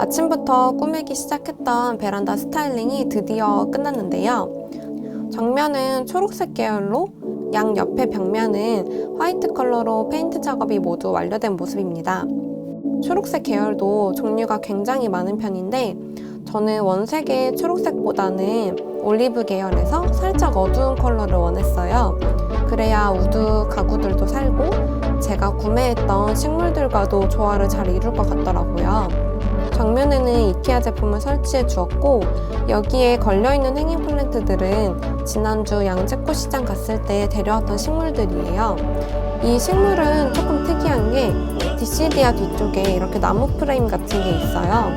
아침부터 꾸미기 시작했던 베란다 스타일링이 드디어 끝났는데요. 정면은 초록색 계열로, 양 옆에 벽면은 화이트 컬러로 페인트 작업이 모두 완료된 모습입니다. 초록색 계열도 종류가 굉장히 많은 편인데 저는 원색의 초록색보다는 올리브 계열에서 살짝 어두운 컬러를 원했어요. 그래야 우드 가구들도 살고 제가 구매했던 식물들과도 조화를 잘 이룰 것 같더라고요. 정면에는 이케아 제품을 설치해 주었고 여기에 걸려있는 행잉 플랜트들은 지난주 양재꽃 시장 갔을 때 데려왔던 식물들이에요. 이 식물은 조금 특이한 게 디시디아 뒤쪽에 이렇게 나무 프레임 같은 게 있어요.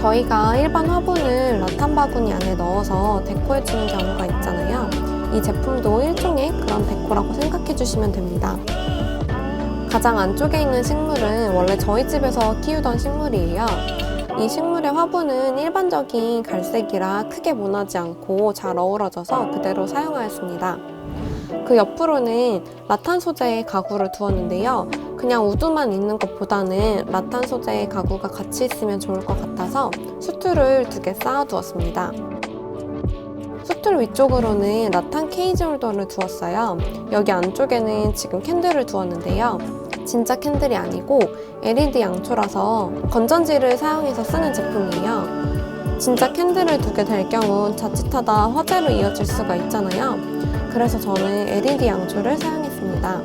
저희가 일반 화분을 라탄 바구니 안에 넣어서 데코해주는 경우가 있잖아요. 이 제품도 일종의 그런 데코라고 생각해 주시면 됩니다. 가장 안쪽에 있는 식물은 원래 저희 집에서 키우던 식물이에요. 이 식물의 화분은 일반적인 갈색이라 크게 모나지 않고 잘 어우러져서 그대로 사용하였습니다. 그 옆으로는 라탄 소재의 가구를 두었는데요. 그냥 우드만 있는 것보다는 라탄 소재의 가구가 같이 있으면 좋을 것 같아서 수툴을 2개 쌓아두었습니다. 수툴 위쪽으로는 라탄 케이지 홀더를 두었어요. 여기 안쪽에는 지금 캔들을 두었는데요. 진짜 캔들이 아니고 LED 양초라서 건전지를 사용해서 쓰는 제품이에요. 진짜 캔들을 2개 댈 경우 자칫하다 화재로 이어질 수가 있잖아요. 그래서 저는 LED 양초를 사용했습니다.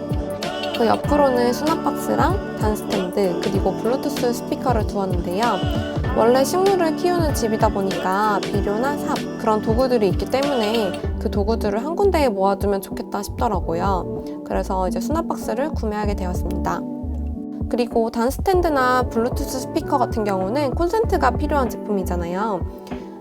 그 옆으로는 수납박스랑 단스탠드 그리고 블루투스 스피커를 두었는데요. 원래 식물을 키우는 집이다 보니까 비료나 삽 그런 도구들이 있기 때문에 그 도구들을 한 군데에 모아두면 좋겠다 싶더라고요. 그래서 이제 수납박스를 구매하게 되었습니다. 그리고 단스탠드나 블루투스 스피커 같은 경우는 콘센트가 필요한 제품이잖아요.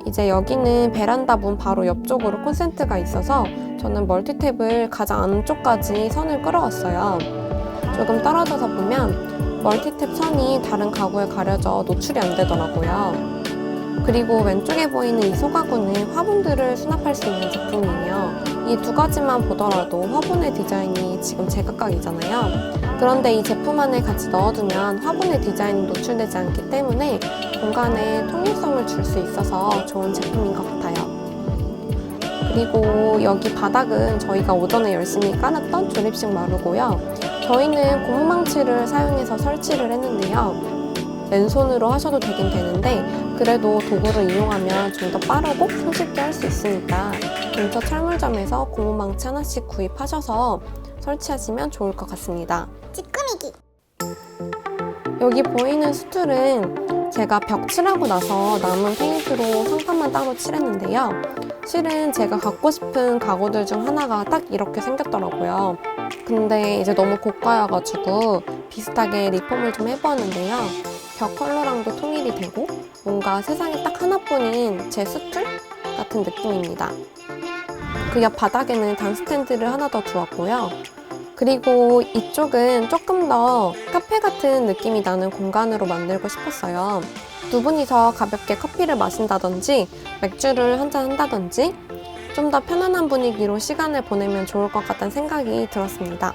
이제 여기는 베란다 문 바로 옆쪽으로 콘센트가 있어서 저는 멀티탭을 가장 안쪽까지 선을 끌어왔어요. 조금 떨어져서 보면 멀티탭 선이 다른 가구에 가려져 노출이 안 되더라고요. 그리고 왼쪽에 보이는 이 소가구는 화분들을 수납할 수 있는 제품이에요. 이 2가지만 보더라도 화분의 디자인이 지금 제각각이잖아요. 그런데 이 제품 안에 같이 넣어두면 화분의 디자인이 노출되지 않기 때문에 공간에 통일성을 줄 수 있어서 좋은 제품인 것 같아요. 그리고 여기 바닥은 저희가 오전에 열심히 깔았던 조립식 마루고요. 저희는 고무망치를 사용해서 설치를 했는데요. 맨손으로 하셔도 되긴 되는데 그래도 도구를 이용하면 좀 더 빠르고 손쉽게 할 수 있으니까 근처 철물점에서 고무망치 하나씩 구입하셔서 설치하시면 좋을 것 같습니다. 찌끄미기. 여기 보이는 수툴은 제가 벽 칠하고 나서 남은 페인트로 상판만 따로 칠했는데요. 실은 제가 갖고 싶은 가구들 중 하나가 딱 이렇게 생겼더라고요. 근데 이제 너무 고가여가지고 비슷하게 리폼을 좀 해보았는데요. 벽 컬러랑도 통일이 되고 뭔가 세상에 딱 하나뿐인 제 수툴 같은 느낌입니다. 그 옆 바닥에는 단스탠드를 하나 더 두었고요. 그리고 이쪽은 조금 더 카페 같은 느낌이 나는 공간으로 만들고 싶었어요. 2분이서 가볍게 커피를 마신다든지 맥주를 한잔 한다든지 좀 더 편안한 분위기로 시간을 보내면 좋을 것 같다는 생각이 들었습니다.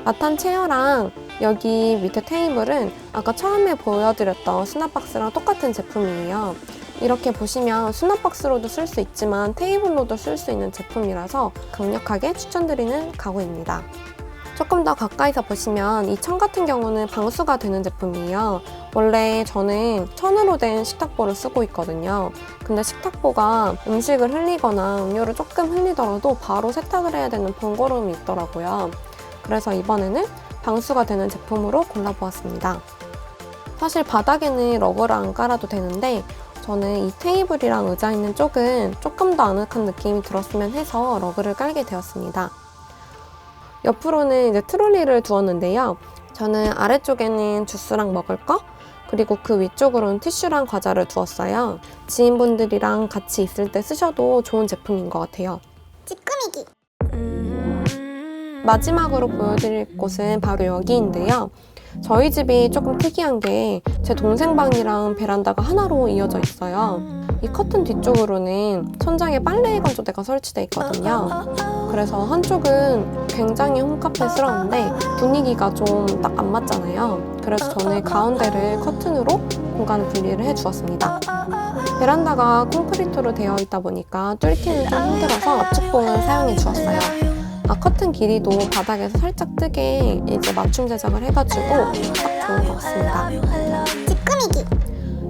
라탄 체어랑 여기 밑에 테이블은 아까 처음에 보여드렸던 수납박스랑 똑같은 제품이에요. 이렇게 보시면 수납박스로도 쓸 수 있지만 테이블로도 쓸 수 있는 제품이라서 강력하게 추천드리는 가구입니다. 조금 더 가까이서 보시면 이 천 같은 경우는 방수가 되는 제품이에요. 원래 저는 천으로 된 식탁보를 쓰고 있거든요. 근데 식탁보가 음식을 흘리거나 음료를 조금 흘리더라도 바로 세탁을 해야 되는 번거로움이 있더라고요. 그래서 이번에는 방수가 되는 제품으로 골라보았습니다. 사실 바닥에는 러그를 안 깔아도 되는데 저는 이 테이블이랑 의자 있는 쪽은 조금 더 아늑한 느낌이 들었으면 해서 러그를 깔게 되었습니다. 옆으로는 이제 트롤리를 두었는데요. 저는 아래쪽에는 주스랑 먹을 거, 그리고 그 위쪽으로는 티슈랑 과자를 두었어요. 지인분들이랑 같이 있을 때 쓰셔도 좋은 제품인 것 같아요. 찌끄미기. 마지막으로 보여드릴 곳은 바로 여기인데요. 저희 집이 조금 특이한 게 제 동생 방이랑 베란다가 하나로 이어져 있어요. 이 커튼 뒤쪽으로는 천장에 빨래 건조대가 설치되어 있거든요. 그래서 한쪽은 굉장히 홈카페스러운데 분위기가 좀 딱 안 맞잖아요. 그래서 저는 가운데를 커튼으로 공간 분리를 해주었습니다. 베란다가 콘크리트로 되어 있다 보니까 뚫기는 좀 힘들어서 축봉을 사용해 주었어요. 커튼 길이도 바닥에서 살짝 뜨게 이제 맞춤 제작을 해가지고 딱 좋은 것 같습니다. 집 꾸미기.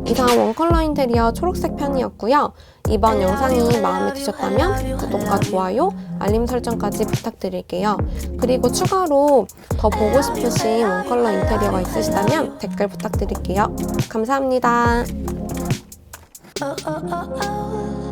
이상 원컬러 인테리어 초록색 편이었고요. 이번 영상이 마음에 드셨다면 구독과 좋아요, 알림 설정까지 부탁드릴게요. 그리고 추가로 더 보고 싶으신 원컬러 인테리어가 있으시다면 댓글 부탁드릴게요. 감사합니다. oh, oh, oh, oh.